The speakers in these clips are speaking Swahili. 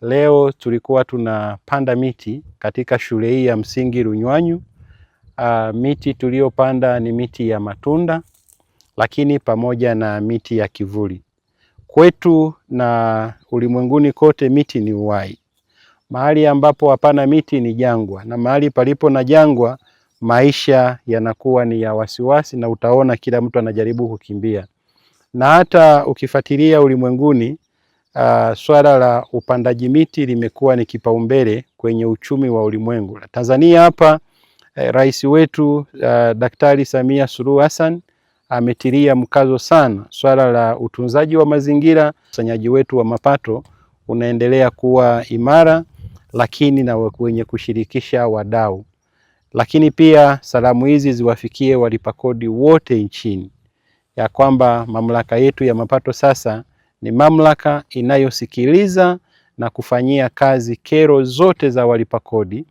Leo tulikuwa tunapanda miti katika shule hii ya msingi Runywanyu. Miti tuliyopanda ni miti ya matunda, lakini pamoja na miti ya kivuli. Kwetu na ulimwenguni kote miti ni uhai. Mahali ambapo hapana miti ni jangwa, na mahali palipo na jangwa maisha yanakuwa ni ya wasiwasi, na utaona kila mtu anajaribu kukimbia. Na hata ukifuatilia ulimwenguni, swala la upandaji miti limekuwa ni kipaumbele kwenye uchumi wa ulimwengu. Tanzania hapa rais wetu Daktari Samia Suluhu Hassan ametilia mkazo sana swala la utunzaji wa mazingira. Ukusanyaji wetu wa mapato unaendelea kuwa imara, lakini na wenye kushirikisha wadau. Lakini pia salamu hizi ziwafikie walipa kodi wote nchini, ya kwamba mamlaka yetu ya mapato sasa ni mamlaka inayosikiliza na kufanyia kazi kero zote za walipa kodi,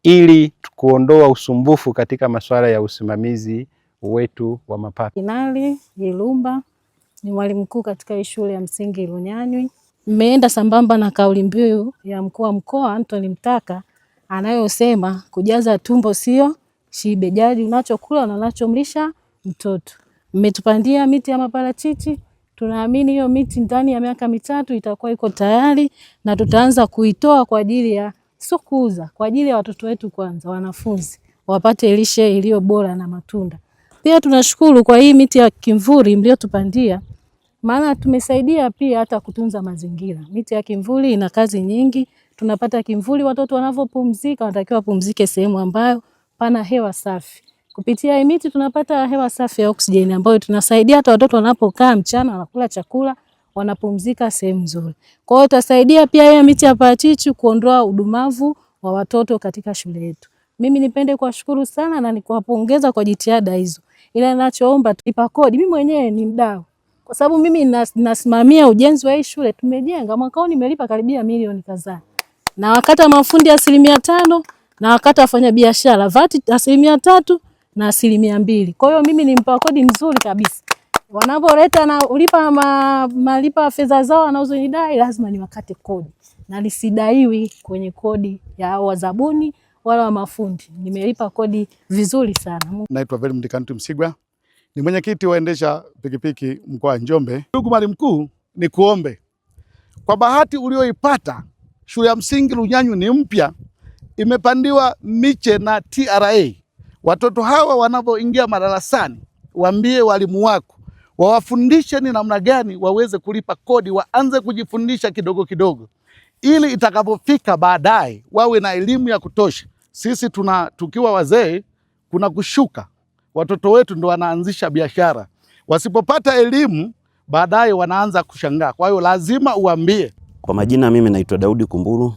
ili kuondoa usumbufu katika masuala ya usimamizi wetu wa mapato. Kinali Yilumba ni mwalimu mkuu katika shule ya msingi Runywanyu. Mmeenda sambamba na kauli mbiu ya mkuu wa mkoa Anthony Mtaka anayosema kujaza tumbo sio shibe, jali unachokula na unachomlisha mtoto. Mmetupandia miti ya maparachichi. Tunaamini hiyo miti ndani ya miaka 3 itakuwa iko tayari, na tutaanza kuitoa kwa ajili ya sio kuuza, kwa ajili ya watoto wetu kwanza, wanafunzi wapate lishe iliyo bora na matunda. Pia tunashukuru kwa hii miti ya kimvuli mliotupandia, maana tumesaidia pia hata kutunza mazingira. Miti ya kimvuli ina kazi nyingi. Tunapata kimvuli, watoto wanapopumzika wanatakiwa wapumzike sehemu ambayo pana hewa safi. Kupitia hii miti tunapata hewa safi ya oksijeni ambayo tunasaidia hata watoto wanapokaa mchana wanakula chakula, wanapumzika sehemu nzuri. Kwa hiyo tutasaidia pia hii miti ya parachichi kuondoa udumavu wa watoto katika shule yetu. Mimi nipende kuwashukuru sana na nikuwapongeza kwa jitihada hizo. Ila ninachoomba tulipa kodi, mimi mwenyewe ni mdau. Kwa sababu mimi nasimamia ujenzi wa hii shule. Tumejenga mwaka huu nimelipa karibia milioni kadhaa. Na wakata mafundi 5%, na wakata wafanya biashara VAT 3% na 2%. Kwa hiyo mimi nimpa kodi nzuri kabisa. Wanapoleta na ulipa malipa fedha zao wanazonidai, lazima niwakate kodi. Na nisidaiwi kwenye kodi ya wazabuni wala wa mafundi. Nimelipa kodi vizuri sana. Naitwa Velmund Kantu Msigwa. Ni mwenyekiti waendesha pikipiki mkoa wa Njombe. Ndugu mwalimu mkuu, ni kuombe kwa bahati ulioipata, shule ya msingi Runywanyu ni mpya, imepandiwa miche na TRA. Watoto hawa wanapoingia madarasani, waambie walimu wako wawafundishe ni namna gani waweze kulipa kodi, waanze kujifundisha kidogo kidogo, ili itakapofika baadaye wawe na elimu ya kutosha. Sisi tukiwa wazee kuna kushuka, watoto wetu ndo wanaanzisha biashara. Wasipopata elimu baadaye wanaanza kushangaa. Kwa hiyo lazima uambie. Kwa majina mimi naitwa Daudi Kumburu,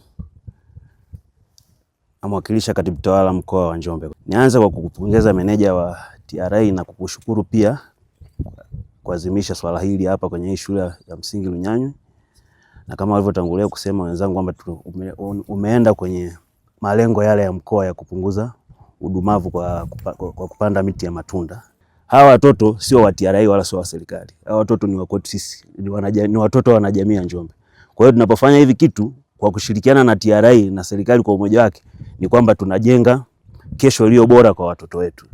namwakilisha katibu tawala mkoa wa Njombe. Nianze kwa kukupongeza meneja wa TRA na kukushukuru pia kuadhimisha swala hili hapa kwenye hii shule ya msingi Runywanyu. Na kama walivyotangulia kusema wenzangu kwamba umeenda kwenye malengo yale ya mkoa ya kupunguza udumavu kwa kupanda miti ya matunda. Hawa watoto sio wa TRA wala sio wa serikali. Hawa watoto ni wa kwetu sisi, ni watoto wa wanajamii ya Njombe. Kwa hiyo tunapofanya hivi kitu kwa kushirikiana na TRA na serikali kwa umoja wake, ni kwamba tunajenga kesho iliyo bora kwa watoto wetu.